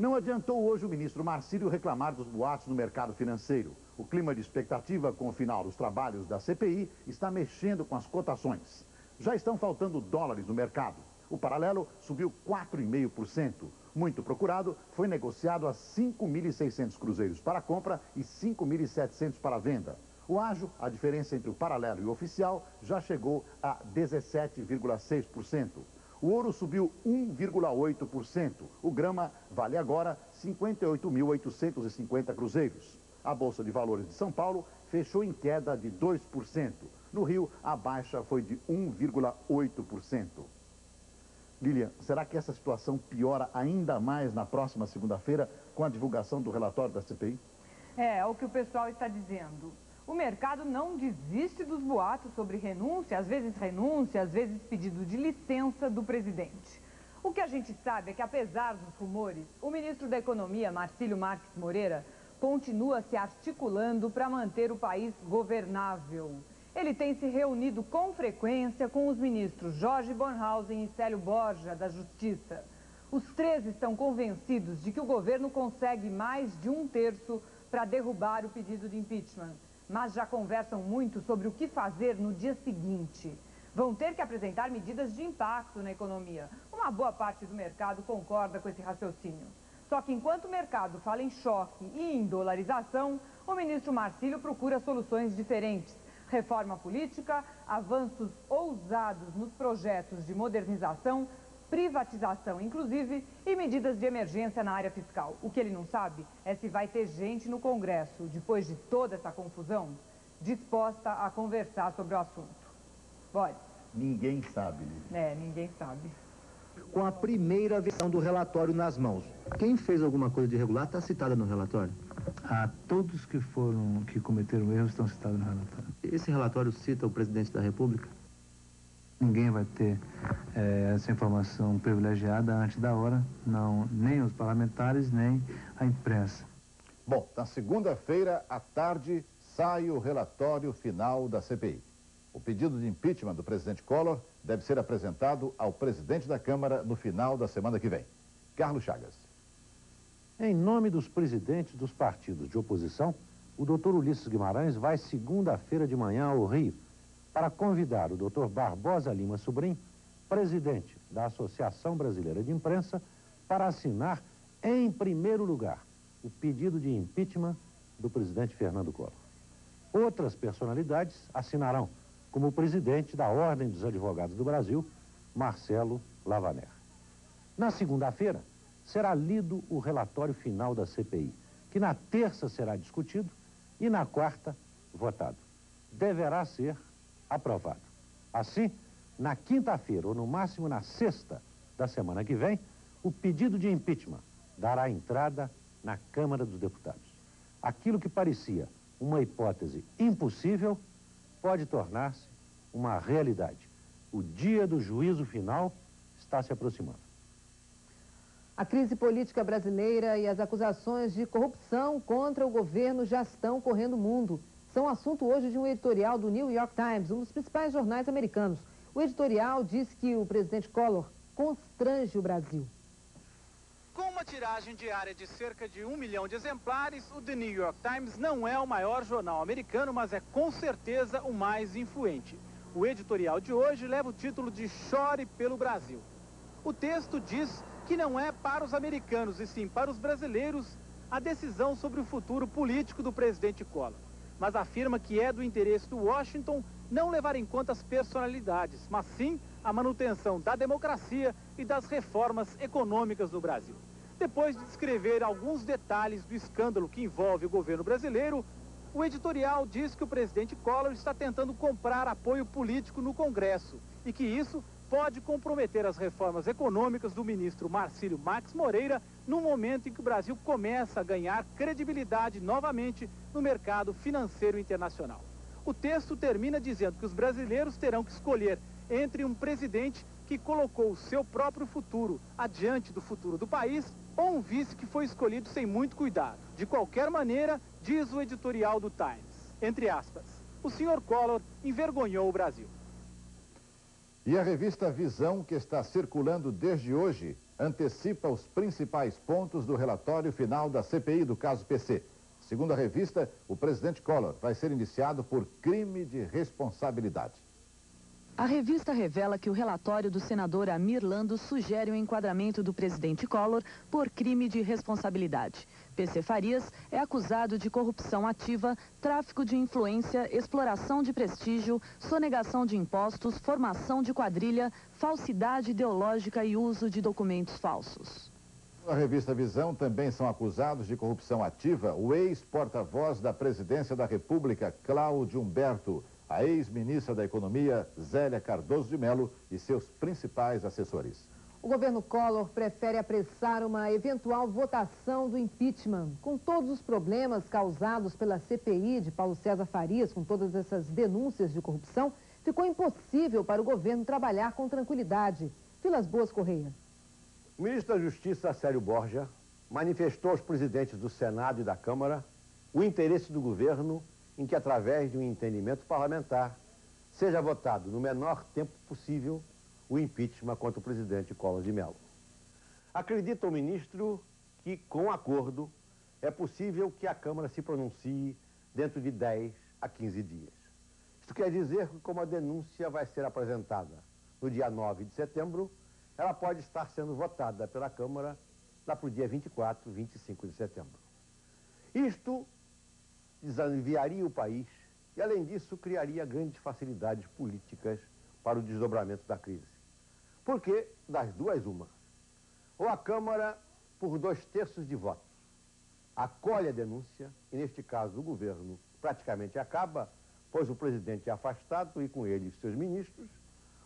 Não adiantou hoje o ministro Marcílio reclamar dos boatos no mercado financeiro. O clima de expectativa com o final dos trabalhos da CPI está mexendo com as cotações. Já estão faltando dólares no mercado. O paralelo subiu 4,5%. Muito procurado, foi negociado a 5.600 cruzeiros para a compra e 5.700 para a venda. O ágio, a diferença entre o paralelo e o oficial, já chegou a 17,6%. O ouro subiu 1,8%. O grama vale agora 58.850 cruzeiros. A Bolsa de Valores de São Paulo fechou em queda de 2%. No Rio, a baixa foi de 1,8%. Lilian, será que essa situação piora ainda mais na próxima segunda-feira com a divulgação do relatório da CPI? É o que o pessoal está dizendo. O mercado não desiste dos boatos sobre renúncia, às vezes pedido de licença do presidente. O que a gente sabe é que, apesar dos rumores, o ministro da Economia, Marcílio Marques Moreira, continua se articulando para manter o país governável. Ele tem se reunido com frequência com os ministros Jorge Bornhausen e Célio Borja, da Justiça. Os três estão convencidos de que o governo consegue mais de 1/3 para derrubar o pedido de impeachment. Mas já conversam muito sobre o que fazer no dia seguinte. Vão ter que apresentar medidas de impacto na economia. Uma boa parte do mercado concorda com esse raciocínio. Só que enquanto o mercado fala em choque e em dolarização, o ministro Marcílio procura soluções diferentes. Reforma política, avanços ousados nos projetos de modernização, privatização inclusive, e medidas de emergência na área fiscal. O que ele não sabe é se vai ter gente no Congresso, depois de toda essa confusão, disposta a conversar sobre o assunto. Boris. Ninguém sabe, Lilian. Ninguém sabe. Com a primeira versão do relatório nas mãos, quem fez alguma coisa de irregular está citada no relatório? Todos que cometeram erros estão citados no relatório. Esse relatório cita o presidente da República? Ninguém vai ter essa informação privilegiada antes da hora, não, nem os parlamentares, nem a imprensa. Bom, na segunda-feira à tarde sai o relatório final da CPI. O pedido de impeachment do presidente Collor deve ser apresentado ao presidente da Câmara no final da semana que vem. Carlos Chagas. Em nome dos presidentes dos partidos de oposição, o doutor Ulisses Guimarães vai segunda-feira de manhã ao Rio para convidar o doutor Barbosa Lima Sobrinho, presidente da Associação Brasileira de Imprensa, para assinar, em primeiro lugar, o pedido de impeachment do presidente Fernando Collor. Outras personalidades assinarão, como o presidente da Ordem dos Advogados do Brasil, Marcelo Lavaner. Na segunda-feira, será lido o relatório final da CPI, que na terça será discutido e na quarta, votado. Deverá ser aprovado. Assim, na quinta-feira, ou no máximo na sexta da semana que vem, o pedido de impeachment dará entrada na Câmara dos Deputados. Aquilo que parecia uma hipótese impossível pode tornar-se uma realidade. O dia do juízo final está se aproximando. A crise política brasileira e as acusações de corrupção contra o governo já estão correndo o mundo. São assunto hoje de um editorial do New York Times, um dos principais jornais americanos. O editorial diz que o presidente Collor constrange o Brasil. Com uma tiragem diária de cerca de 1 milhão de exemplares, o The New York Times não é o maior jornal americano, mas é com certeza o mais influente. O editorial de hoje leva o título de Chore pelo Brasil. O texto diz que não é para os americanos, e sim para os brasileiros, a decisão sobre o futuro político do presidente Collor. Mas afirma que é do interesse do Washington não levar em conta as personalidades, mas sim a manutenção da democracia e das reformas econômicas no Brasil. Depois de descrever alguns detalhes do escândalo que envolve o governo brasileiro, o editorial diz que o presidente Collor está tentando comprar apoio político no Congresso e que isso pode comprometer as reformas econômicas do ministro Marcílio Marques Moreira no momento em que o Brasil começa a ganhar credibilidade novamente no mercado financeiro internacional. O texto termina dizendo que os brasileiros terão que escolher entre um presidente que colocou o seu próprio futuro adiante do futuro do país ou um vice que foi escolhido sem muito cuidado. De qualquer maneira, diz o editorial do Times, entre aspas, o senhor Collor envergonhou o Brasil. E a revista Visão, que está circulando desde hoje, antecipa os principais pontos do relatório final da CPI do caso PC. Segundo a revista, o presidente Collor vai ser indiciado por crime de responsabilidade. A revista revela que o relatório do senador Amir Lando sugere o enquadramento do presidente Collor por crime de responsabilidade. PC Farias é acusado de corrupção ativa, tráfico de influência, exploração de prestígio, sonegação de impostos, formação de quadrilha, falsidade ideológica e uso de documentos falsos. Na revista Visão também são acusados de corrupção ativa o ex-porta-voz da Presidência da República, Cláudio Humberto, a ex-ministra da Economia, Zélia Cardoso de Mello, e seus principais assessores. O governo Collor prefere apressar uma eventual votação do impeachment. Com todos os problemas causados pela CPI de Paulo César Farias, com todas essas denúncias de corrupção, ficou impossível para o governo trabalhar com tranquilidade. Vilas Boas, Correia. O ministro da Justiça, Célio Borja, manifestou aos presidentes do Senado e da Câmara o interesse do governo em que, através de um entendimento parlamentar, seja votado no menor tempo possível o impeachment contra o presidente Collor de Mello. Acredita o ministro que, com acordo, é possível que a Câmara se pronuncie dentro de 10 a 15 dias. Isto quer dizer que, como a denúncia vai ser apresentada no dia 9 de setembro, ela pode estar sendo votada pela Câmara lá para o dia 24, 25 de setembro. Isto desaliviaria o país e, além disso, criaria grandes facilidades políticas para o desdobramento da crise. Porque, das duas, uma. Ou a Câmara, por 2/3 de votos, acolhe a denúncia, e neste caso o governo praticamente acaba, pois o presidente é afastado e com ele os seus ministros,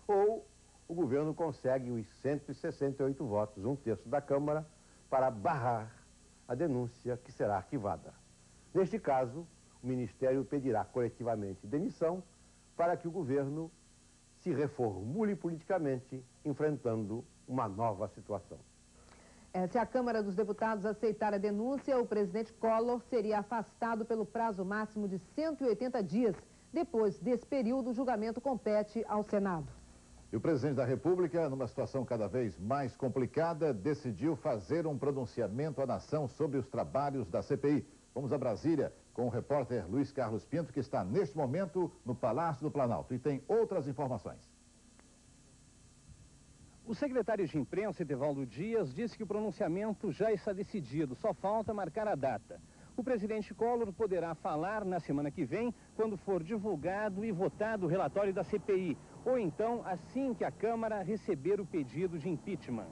ou o governo consegue os 168 votos, 1/3 da Câmara, para barrar a denúncia que será arquivada. Neste caso, o Ministério pedirá coletivamente demissão para que o governo se reformule politicamente, enfrentando uma nova situação. Se a Câmara dos Deputados aceitar a denúncia, o presidente Collor seria afastado pelo prazo máximo de 180 dias. Depois desse período, o julgamento compete ao Senado. E o presidente da República, numa situação cada vez mais complicada, decidiu fazer um pronunciamento à nação sobre os trabalhos da CPI. Vamos a Brasília com o repórter Luiz Carlos Pinto, que está neste momento no Palácio do Planalto e tem outras informações. O secretário de imprensa, Etevaldo Dias, disse que o pronunciamento já está decidido, só falta marcar a data. O presidente Collor poderá falar na semana que vem, quando for divulgado e votado o relatório da CPI, ou então assim que a Câmara receber o pedido de impeachment.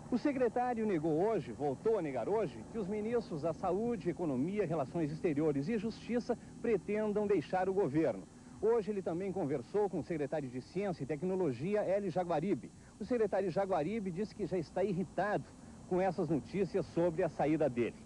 O secretário negou hoje, voltou a negar hoje, que os ministros da Saúde, Economia, Relações Exteriores e Justiça pretendam deixar o governo. Hoje ele também conversou com o secretário de Ciência e Tecnologia, Hélio Jaguaribe. O secretário Jaguaribe disse que já está irritado com essas notícias sobre a saída dele.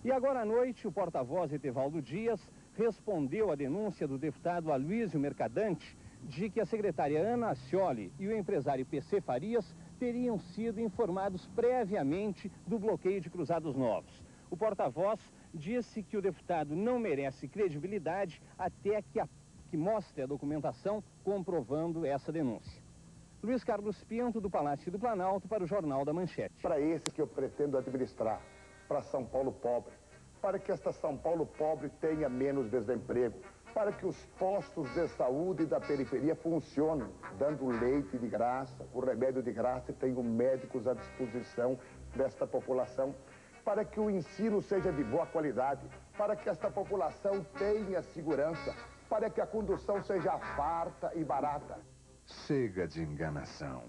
E agora à noite, o porta-voz Etevaldo Dias respondeu à denúncia do deputado Aloysio Mercadante de que a secretária Ana Scioli e o empresário PC Farias teriam sido informados previamente do bloqueio de Cruzados Novos. O porta-voz disse que o deputado não merece credibilidade até que mostre a documentação comprovando essa denúncia. Luiz Carlos Pinto, do Palácio do Planalto, para o Jornal da Manchete. Para esse que eu pretendo administrar, para São Paulo pobre, para que esta São Paulo pobre tenha menos desemprego, para que os postos de saúde da periferia funcionem, dando leite de graça, o remédio de graça e tenham médicos à disposição desta população, para que o ensino seja de boa qualidade, para que esta população tenha segurança, para que a condução seja farta e barata. Chega de enganação.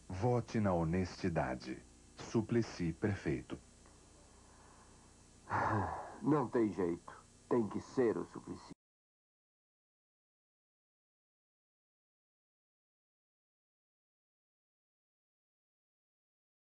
Vote na honestidade. Suplicy Prefeito. Não tem jeito. Tem que ser o Suplicy.